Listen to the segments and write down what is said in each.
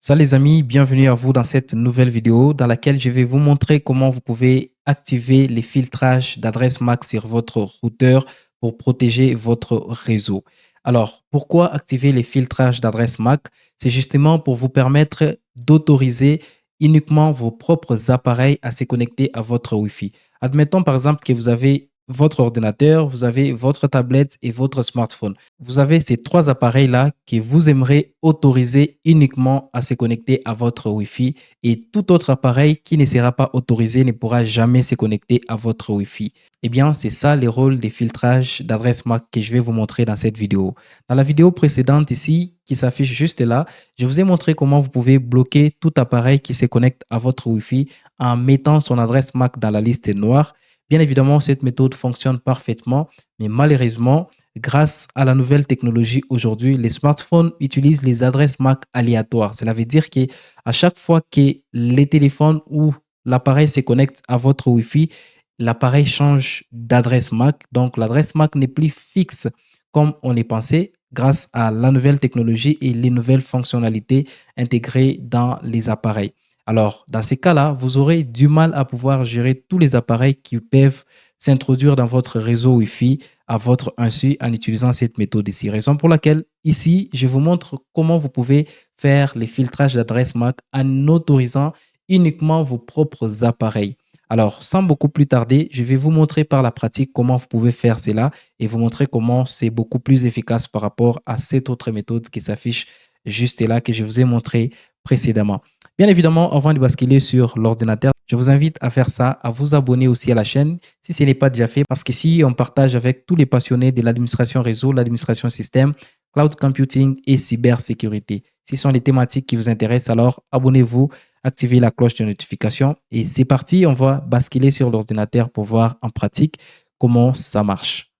Salut les amis, bienvenue à vous dans cette nouvelle vidéo dans laquelle je vais vous montrer comment vous pouvez activer les filtrages d'adresse MAC sur votre routeur pour protéger votre réseau. Alors, pourquoi activer les filtrages d'adresse MAC? C'est justement pour vous permettre d'autoriser uniquement vos propres appareils à se connecter à votre Wi-Fi. Admettons par exemple que vous avez votre ordinateur, vous avez votre tablette et votre smartphone. Vous avez ces trois appareils-là que vous aimerez autoriser uniquement à se connecter à votre Wi-Fi et tout autre appareil qui ne sera pas autorisé ne pourra jamais se connecter à votre Wi-Fi. Eh bien, c'est ça le rôle des filtrages d'adresse MAC que je vais vous montrer dans cette vidéo. Dans la vidéo précédente ici, qui s'affiche juste là, je vous ai montré comment vous pouvez bloquer tout appareil qui se connecte à votre Wi-Fi en mettant son adresse MAC dans la liste noire. Bien évidemment, cette méthode fonctionne parfaitement, mais malheureusement, grâce à la nouvelle technologie aujourd'hui, les smartphones utilisent les adresses MAC aléatoires. Cela veut dire que à chaque fois que les téléphones ou l'appareil se connecte à votre Wi-Fi, l'appareil change d'adresse MAC. Donc, l'adresse MAC n'est plus fixe comme on est pensé grâce à la nouvelle technologie et les nouvelles fonctionnalités intégrées dans les appareils. Alors, dans ces cas-là, vous aurez du mal à pouvoir gérer tous les appareils qui peuvent s'introduire dans votre réseau Wi-Fi à votre insu en utilisant cette méthode ici. Raison pour laquelle ici, je vous montre comment vous pouvez faire les filtrages d'adresse MAC en autorisant uniquement vos propres appareils. Alors, sans beaucoup plus tarder, je vais vous montrer par la pratique comment vous pouvez faire cela et vous montrer comment c'est beaucoup plus efficace par rapport à cette autre méthode qui s'affiche juste là que je vous ai montré précédemment. Bien évidemment, avant de basculer sur l'ordinateur, je vous invite à faire ça, à vous abonner aussi à la chaîne si ce n'est pas déjà fait, parce qu'ici, on partage avec tous les passionnés de l'administration réseau, l'administration système, cloud computing et cybersécurité. Si ce sont les thématiques qui vous intéressent, alors abonnez-vous, activez la cloche de notification et c'est parti, on va basculer sur l'ordinateur pour voir en pratique comment ça marche.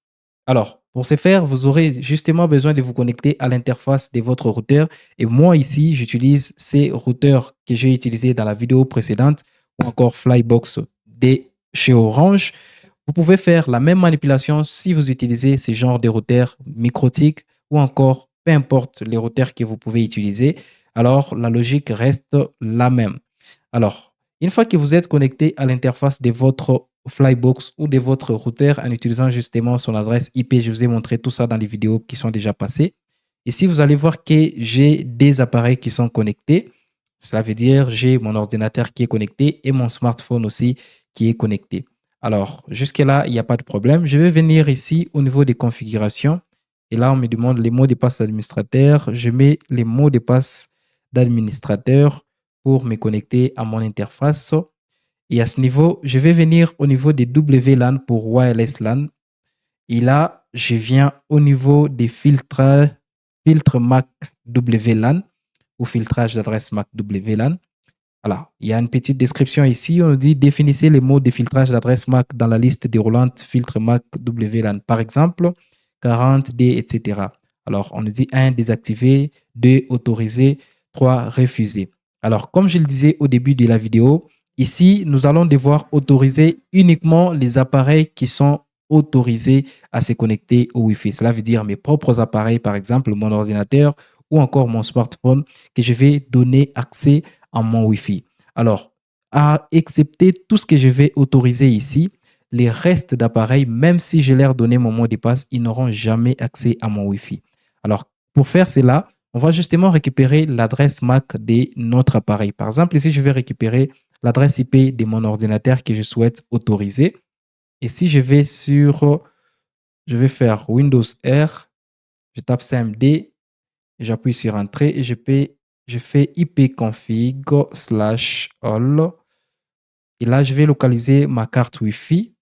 Alors, pour ce faire, vous aurez justement besoin de vous connecter à l'interface de votre routeur. Et moi, ici, j'utilise ces routeurs que j'ai utilisés dans la vidéo précédente ou encore Flybox de chez Orange. Vous pouvez faire la même manipulation si vous utilisez ce genre de routeurs microtiques ou encore peu importe les routeurs que vous pouvez utiliser. Alors, la logique reste la même. Alors, une fois que vous êtes connecté à l'interface de votre Flybox ou de votre routeur en utilisant justement son adresse IP, je vous ai montré tout ça dans les vidéos qui sont déjà passées. Ici, vous allez voir que j'ai des appareils qui sont connectés. Cela veut dire j'ai mon ordinateur qui est connecté et mon smartphone aussi qui est connecté. Alors, jusque-là, il n'y a pas de problème. Je vais venir ici au niveau des configurations. Et là, on me demande les mots de passe d'administrateur. Je mets les mots de passe d'administrateur pour me connecter à mon interface. Et à ce niveau, je vais venir au niveau des WLAN pour Wireless LAN. Et là, je viens au niveau des filtres MAC WLAN ou filtrage d'adresse MAC WLAN. Voilà, il y a une petite description ici. On dit définissez les mots de filtrage d'adresse MAC dans la liste déroulante filtre MAC WLAN. Par exemple, 40D, etc. Alors, on nous dit 1, désactiver, 2, autoriser, 3, refuser. Alors, comme je le disais au début de la vidéo, ici, nous allons devoir autoriser uniquement les appareils qui sont autorisés à se connecter au Wi-Fi. Cela veut dire mes propres appareils, par exemple mon ordinateur ou encore mon smartphone, que je vais donner accès à mon Wi-Fi. Alors, à excepter tout ce que je vais autoriser ici, les restes d'appareils, même si je leur donné mon mot de passe, ils n'auront jamais accès à mon Wi-Fi. Alors, pour faire cela, on va justement récupérer l'adresse MAC de notre appareil. Par exemple, ici, je vais récupérer l'adresse IP de mon ordinateur que je souhaite autoriser. Et si je vais je vais faire Windows R, je tape CMD, j'appuie sur Entrée et je fais ipconfig/all. Et là, je vais localiser ma carte Wi-Fi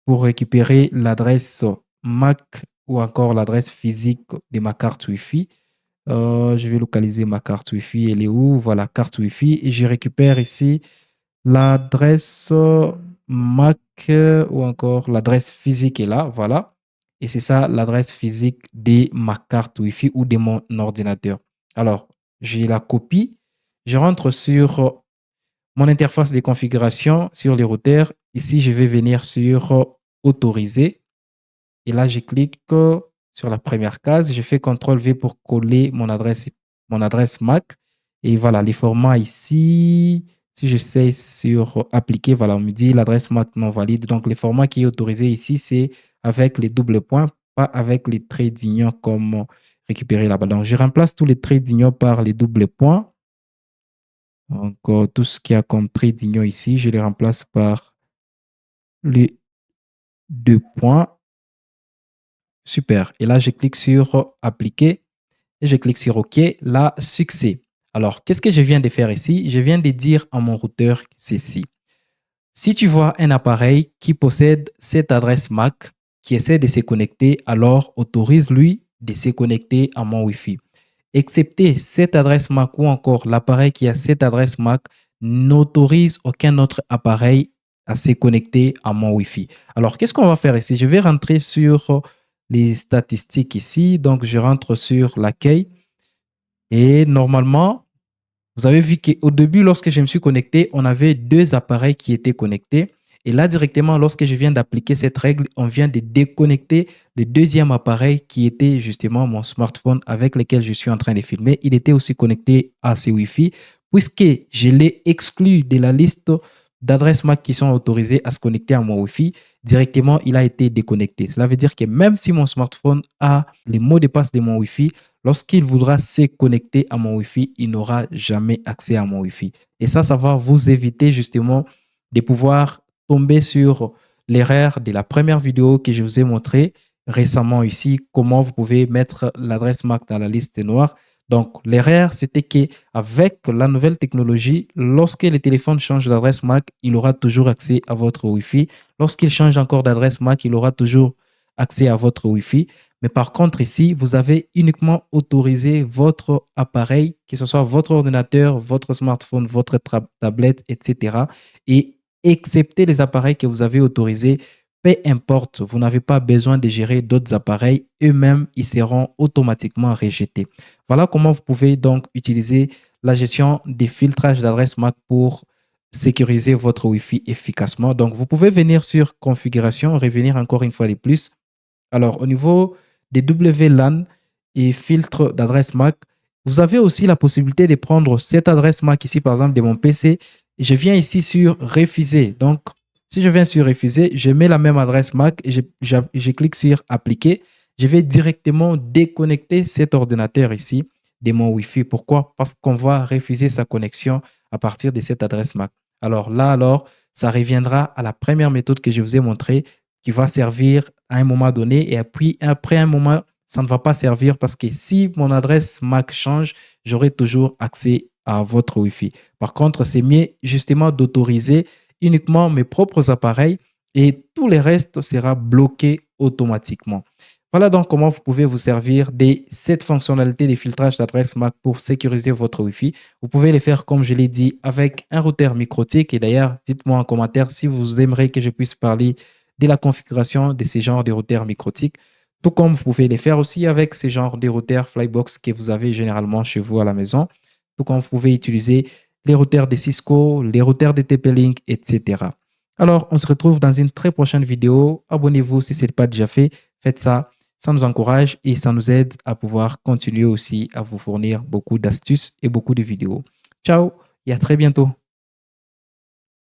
pour récupérer l'adresse MAC ou encore l'adresse physique de ma carte Wi-Fi. Je vais localiser ma carte Wi-Fi. Elle est où? Voilà, carte Wi-Fi. Et je récupère ici l'adresse MAC ou encore l'adresse physique est là. Voilà. Et c'est ça l'adresse physique de ma carte Wi-Fi ou de mon ordinateur. Alors, j'ai la copie. Je rentre sur mon interface de configuration sur les routeurs. Ici, je vais venir sur autoriser. Et là, je clique sur la première case. Je fais CTRL V pour coller mon adresse MAC. Et voilà, les formats ici, si j'essaie sur appliquer, voilà, on me dit l'adresse MAC non valide. Donc, le format qui est autorisé ici, c'est avec les doubles points, pas avec les traits d'union comme récupérer là-bas. Donc, je remplace tous les traits d'union par les doubles points. Donc, tout ce qui a comme trait d'union ici, je les remplace par les deux points. Super. Et là, je clique sur appliquer et je clique sur OK. Là, succès. Alors, qu'est-ce que je viens de faire ici? Je viens de dire à mon routeur ceci. Si tu vois un appareil qui possède cette adresse MAC qui essaie de se connecter, alors autorise-lui de se connecter à mon Wi-Fi. Excepté cette adresse MAC ou encore l'appareil qui a cette adresse MAC n'autorise aucun autre appareil à se connecter à mon Wi-Fi. Alors, qu'est-ce qu'on va faire ici? Je vais rentrer sur les statistiques ici. Donc, je rentre sur l'accueil et normalement, vous avez vu qu'au début, lorsque je me suis connecté, on avait deux appareils qui étaient connectés. Et là, directement, lorsque je viens d'appliquer cette règle, on vient de déconnecter le deuxième appareil qui était justement mon smartphone avec lequel je suis en train de filmer. Il était aussi connecté à ce Wi-Fi puisque je l'ai exclu de la liste d'adresses MAC qui sont autorisées à se connecter à mon Wi-Fi. Directement, il a été déconnecté. Cela veut dire que même si mon smartphone a les mots de passe de mon Wi-Fi, lorsqu'il voudra se connecter à mon Wi-Fi, il n'aura jamais accès à mon Wi-Fi. Et ça va vous éviter justement de pouvoir tomber sur l'erreur de la première vidéo que je vous ai montré récemment ici, comment vous pouvez mettre l'adresse MAC dans la liste noire. Donc, l'erreur, c'était qu'avec la nouvelle technologie, lorsque le téléphone change d'adresse MAC, il aura toujours accès à votre Wi-Fi. Lorsqu'il change encore d'adresse MAC, il aura toujours accès à votre Wi-Fi. Mais par contre, ici, vous avez uniquement autorisé votre appareil, que ce soit votre ordinateur, votre smartphone, votre tablette, etc. Et excepté les appareils que vous avez autorisés, peu importe, vous n'avez pas besoin de gérer d'autres appareils. Eux-mêmes, ils seront automatiquement rejetés. Voilà comment vous pouvez donc utiliser la gestion des filtrages d'adresse MAC pour sécuriser votre Wi-Fi efficacement. Donc, vous pouvez venir sur configuration, revenir encore une fois de plus. Alors, au niveau des WLAN et filtres d'adresse MAC, vous avez aussi la possibilité de prendre cette adresse MAC ici, par exemple, de mon PC. Et je viens ici sur refuser. Donc, si je viens sur refuser, je mets la même adresse MAC et je clique sur appliquer. Je vais directement déconnecter cet ordinateur ici de mon Wi-Fi. Pourquoi? Parce qu'on va refuser sa connexion à partir de cette adresse MAC. Alors, ça reviendra à la première méthode que je vous ai montrée qui va servir à un moment donné et puis après un moment, ça ne va pas servir parce que si mon adresse MAC change, j'aurai toujours accès à votre Wi-Fi. Par contre, c'est mieux justement d'autoriser uniquement mes propres appareils et tout le reste sera bloqué automatiquement. Voilà donc comment vous pouvez vous servir de cette fonctionnalité de filtrage d'adresse MAC pour sécuriser votre Wi-Fi. Vous pouvez le faire, comme je l'ai dit, avec un routeur MikroTik. Et d'ailleurs, dites-moi en commentaire si vous aimeriez que je puisse parler de la configuration de ces genres de routeurs MikroTik, tout comme vous pouvez les faire aussi avec ces genres de routeurs Flybox que vous avez généralement chez vous à la maison, tout comme vous pouvez utiliser les routeurs de Cisco, les routeurs de TP-Link, etc. Alors, on se retrouve dans une très prochaine vidéo. Abonnez-vous si ce n'est pas déjà fait. Faites ça. Ça nous encourage et ça nous aide à pouvoir continuer aussi à vous fournir beaucoup d'astuces et beaucoup de vidéos. Ciao et à très bientôt.